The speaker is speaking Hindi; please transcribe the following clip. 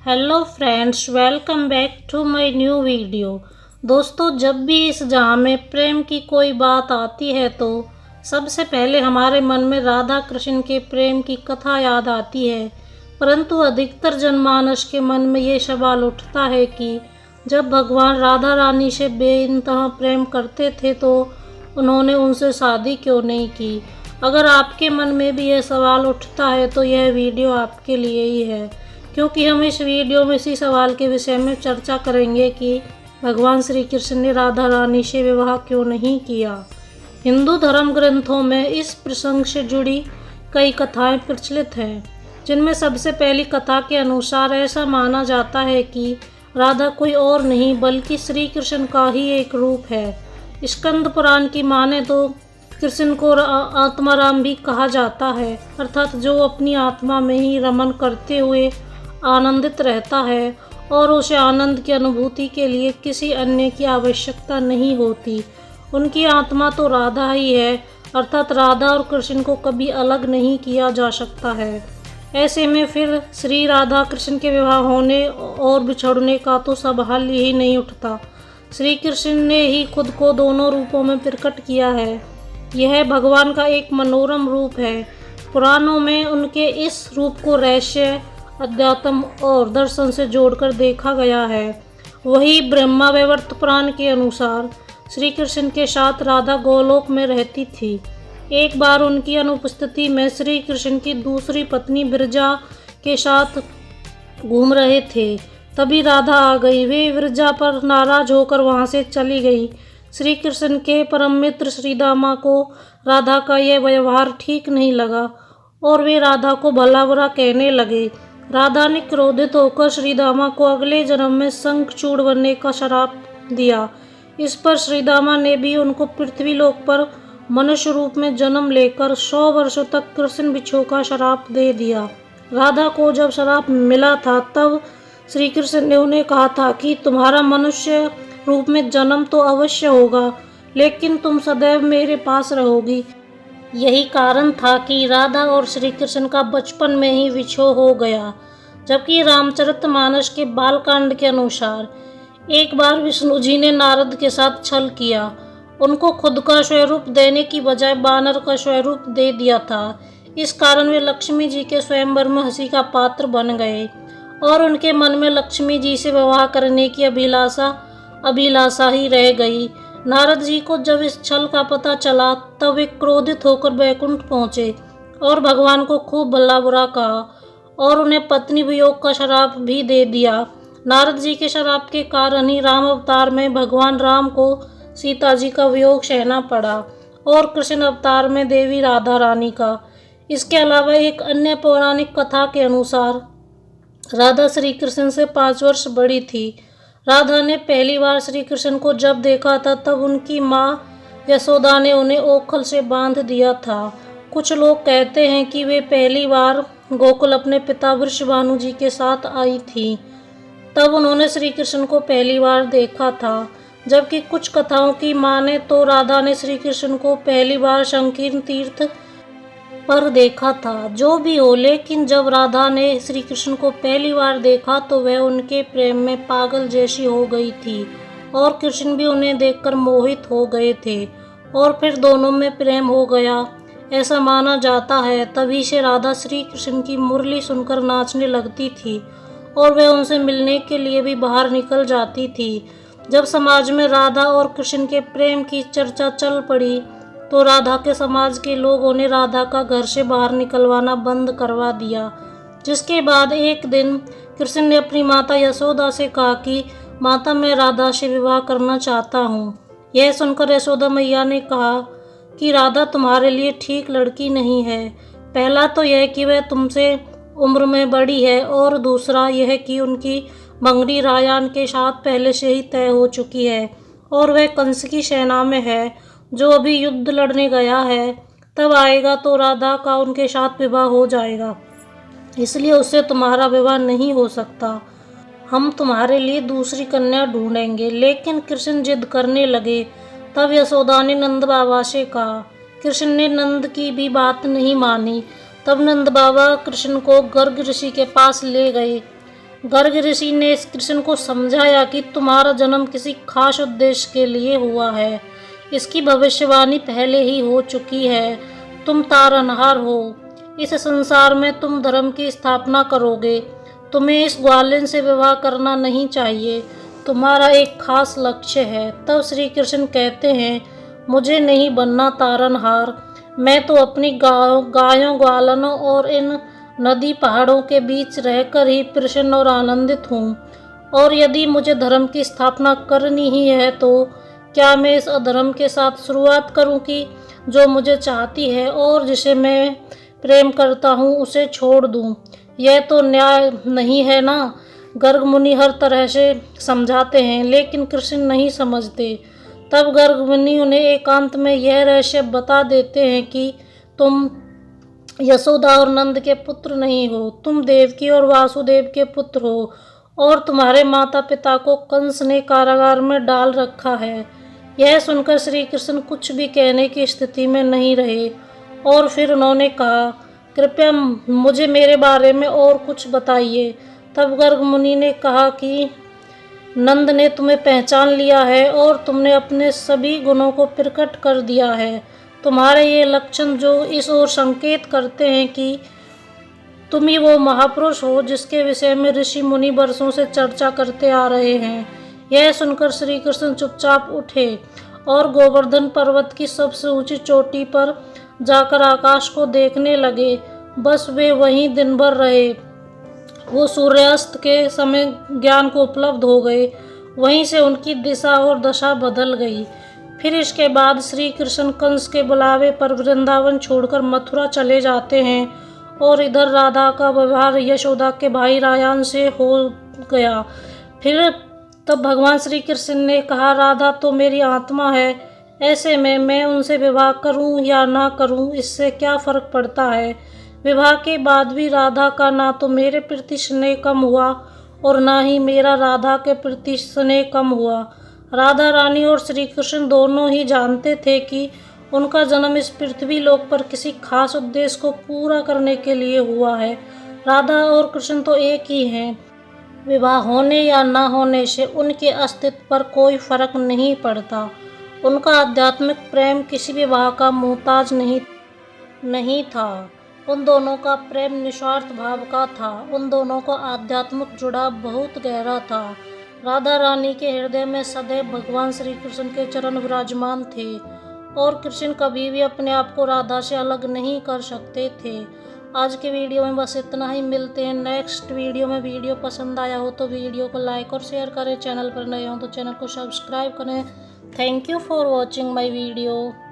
Hello friends, welcome back to my new video. दोस्तों, जब भी इस जहाँ में प्रेम की कोई बात आती है तो सबसे पहले हमारे मन में राधा कृष्ण के प्रेम की कथा याद आती है। परंतु अधिकतर जनमानस के मन में ये सवाल उठता है कि जब भगवान राधा रानी से बेइंतहा प्रेम करते थे तो उन्होंने उनसे शादी क्यों नहीं की। अगर आपके मन में भी यह सवाल उठता है तो यह वीडियो आपके लिए ही है, क्योंकि हम इस वीडियो में इसी सवाल के विषय में चर्चा करेंगे कि भगवान श्री कृष्ण ने राधा रानी से विवाह क्यों नहीं किया। हिंदू धर्म ग्रंथों में इस प्रसंग से जुड़ी कई कथाएं प्रचलित हैं, जिनमें सबसे पहली कथा के अनुसार ऐसा माना जाता है कि राधा कोई और नहीं बल्कि श्री कृष्ण का ही एक रूप है। स्कंद पुराण की माने तो कृष्ण को आत्माराम भी कहा जाता है, अर्थात जो अपनी आत्मा में ही रमन करते हुए आनंदित रहता है और उसे आनंद की अनुभूति के लिए किसी अन्य की आवश्यकता नहीं होती। उनकी आत्मा तो राधा ही है, अर्थात राधा और कृष्ण को कभी अलग नहीं किया जा सकता है। ऐसे में फिर श्री राधा कृष्ण के विवाह होने और बिछड़ने का तो सवाल ही नहीं उठता। श्री कृष्ण ने ही खुद को दोनों रूपों में प्रकट किया है। यह भगवान का एक मनोरम रूप है। पुराणों में उनके इस रूप को रहस्य, अध्यात्म और दर्शन से जोड़कर देखा गया है। वही ब्रह्मा वैवर्त पुराण के अनुसार श्री कृष्ण के साथ राधा गोलोक में रहती थी। एक बार उनकी अनुपस्थिति में श्री कृष्ण की दूसरी पत्नी विरजा के साथ घूम रहे थे। तभी राधा आ गई। वे विरजा पर नाराज होकर वहां से चली गई। श्री कृष्ण के परम मित्र श्रीदामा को राधा का यह व्यवहार ठीक नहीं लगा और वे राधा को भला बुरा कहने लगे। राधा ने क्रोधित होकर श्रीदामा को अगले जन्म में शंखचूड़ बनने का श्राप दिया। इस पर श्रीदामा ने भी उनको पृथ्वीलोक पर मनुष्य रूप में जन्म लेकर 100 वर्षों तक कृष्ण बिच्छू का श्राप दे दिया। राधा को जब श्राप मिला था तब श्री कृष्ण ने उन्हें कहा था कि तुम्हारा मनुष्य रूप में जन्म तो अवश्य होगा, लेकिन तुम सदैव मेरे पास रहोगी। यही कारण था कि राधा और श्री कृष्ण का बचपन में ही विछोह हो गया। जबकि रामचरितमानस के बालकांड के अनुसार एक बार विष्णु जी ने नारद के साथ छल किया। उनको खुद का स्वरूप देने की बजाय बानर का स्वरूप दे दिया था। इस कारण वे लक्ष्मी जी के स्वयंवर में हंसी का पात्र बन गए और उनके मन में लक्ष्मी जी से विवाह करने की अभिलाषा ही रह गई। नारद जी को जब इस छल का पता चला तब वे क्रोधित होकर बैकुंठ पहुँचे और भगवान को खूब भला बुरा कहा और उन्हें पत्नी वियोग का श्राप भी दे दिया। नारद जी के श्राप के कारण ही राम अवतार में भगवान राम को सीता जी का वियोग सहना पड़ा और कृष्ण अवतार में देवी राधा रानी का। इसके अलावा एक अन्य पौराणिक कथा के अनुसार राधा श्री कृष्ण से 5 वर्ष बड़ी थी। राधा ने पहली बार श्री कृष्ण को जब देखा था तब उनकी माँ यशोदा ने उन्हें ओखल से बांध दिया था। कुछ लोग कहते हैं कि वे पहली बार गोकुल अपने पिता वृषभानु जी के साथ आई थी, तब उन्होंने श्री कृष्ण को पहली बार देखा था। जबकि कुछ कथाओं की माने तो राधा ने श्री कृष्ण को पहली बार संकीर्ण तीर्थ पर देखा था। जो भी हो, लेकिन जब राधा ने श्री कृष्ण को पहली बार देखा तो वह उनके प्रेम में पागल जैसी हो गई थी और कृष्ण भी उन्हें देखकर मोहित हो गए थे और फिर दोनों में प्रेम हो गया, ऐसा माना जाता है। तभी से राधा श्री कृष्ण की मुरली सुनकर नाचने लगती थी और वह उनसे मिलने के लिए भी बाहर निकल जाती थी। जब समाज में राधा और कृष्ण के प्रेम की चर्चा चल पड़ी तो राधा के समाज के लोगों ने राधा का घर से बाहर निकलवाना बंद करवा दिया। जिसके बाद एक दिन कृष्ण ने अपनी माता यशोदा से कहा कि माता, मैं राधा से विवाह करना चाहता हूँ। यह सुनकर यशोदा मैया ने कहा कि राधा तुम्हारे लिए ठीक लड़की नहीं है। पहला तो यह कि वह तुमसे उम्र में बड़ी है और दूसरा यह कि उनकी बंगड़ी रायान के साथ पहले से ही तय हो चुकी है और वह कंस की सेना में है जो अभी युद्ध लड़ने गया है। तब आएगा तो राधा का उनके साथ विवाह हो जाएगा, इसलिए उससे तुम्हारा विवाह नहीं हो सकता। हम तुम्हारे लिए दूसरी कन्या ढूंढेंगे। लेकिन कृष्ण जिद करने लगे। तब यशोदा ने नंद बाबा से कहा। कृष्ण ने नंद की भी बात नहीं मानी। तब नंद बाबा कृष्ण को गर्ग ऋषि के पास ले गए। गर्ग ऋषि ने इस कृष्ण को समझाया कि तुम्हारा जन्म किसी खास उद्देश्य के लिए हुआ है। इसकी भविष्यवाणी पहले ही हो चुकी है। तुम तारनहार हो। इस संसार में तुम धर्म की स्थापना करोगे। तुम्हें इस ग्वालिन से विवाह करना नहीं चाहिए। तुम्हारा एक खास लक्ष्य है। तब श्री कृष्ण कहते हैं, मुझे नहीं बनना तारनहार। मैं तो अपनी गायों ग्वालनों और इन नदी पहाड़ों के बीच रहकर ही प्रसन्न और आनंदित हूँ। और यदि मुझे धर्म की स्थापना करनी ही है तो क्या मैं इस अधर्म के साथ शुरुआत करूँ कि जो मुझे चाहती है और जिसे मैं प्रेम करता हूँ उसे छोड़ दूँ? यह तो न्याय नहीं है ना। गर्ग मुनि हर तरह से समझाते हैं लेकिन कृष्ण नहीं समझते। तब गर्ग मुनि उन्हें एकांत में यह रहस्य बता देते हैं कि तुम यशोदा और नंद के पुत्र नहीं हो, तुम देवकी और वासुदेव के पुत्र हो और तुम्हारे माता पिता को कंस ने कारागार में डाल रखा है। यह सुनकर श्री कृष्ण कुछ भी कहने की स्थिति में नहीं रहे और फिर उन्होंने कहा, कृपया मुझे मेरे बारे में और कुछ बताइए। तब गर्ग मुनि ने कहा कि नंद ने तुम्हें पहचान लिया है और तुमने अपने सभी गुणों को प्रकट कर दिया है। तुम्हारे ये लक्षण जो इस ओर संकेत करते हैं कि तुम ही वो महापुरुष हो जिसके विषय में ऋषि मुनि वर्षों से चर्चा करते आ रहे हैं। यह सुनकर श्री कृष्ण चुपचाप उठे और गोवर्धन पर्वत की सबसे ऊंची चोटी पर जाकर आकाश को देखने लगे। बस वे वहीं दिन भर रहे। वो सूर्यास्त के समय ज्ञान को उपलब्ध हो गए। वहीं से उनकी दिशा और दशा बदल गई। फिर इसके बाद श्री कृष्ण कंस के बुलावे पर वृंदावन छोड़कर मथुरा चले जाते हैं और इधर राधा का व्यवहार यशोदा के भाई रायान से हो गया। फिर तब भगवान श्री कृष्ण ने कहा, राधा तो मेरी आत्मा है। ऐसे में मैं उनसे विवाह करूं या ना करूं इससे क्या फर्क पड़ता है। विवाह के बाद भी राधा का ना तो मेरे प्रति स्नेह कम हुआ और ना ही मेरा राधा के प्रति स्नेह कम हुआ। राधा रानी और श्री कृष्ण दोनों ही जानते थे कि उनका जन्म इस पृथ्वी लोक पर किसी खास उद्देश्य को पूरा करने के लिए हुआ है। राधा और कृष्ण तो एक ही हैं। विवाह होने या ना होने से उनके अस्तित्व पर कोई फर्क नहीं पड़ता। उनका आध्यात्मिक प्रेम किसी विवाह का मोहताज नहीं था। उन दोनों का प्रेम निस्वार्थ भाव का था। उन दोनों का आध्यात्मिक जुड़ाव बहुत गहरा था। राधा रानी के हृदय में सदैव भगवान श्री कृष्ण के चरण विराजमान थे और कृष्ण कभी भी अपने आप को राधा से अलग नहीं कर सकते थे। आज के वीडियो में बस इतना ही। मिलते हैं नेक्स्ट वीडियो में। वीडियो पसंद आया हो तो वीडियो को लाइक और शेयर करें। चैनल पर नए हो तो चैनल को सब्सक्राइब करें। Thank you for watching my video.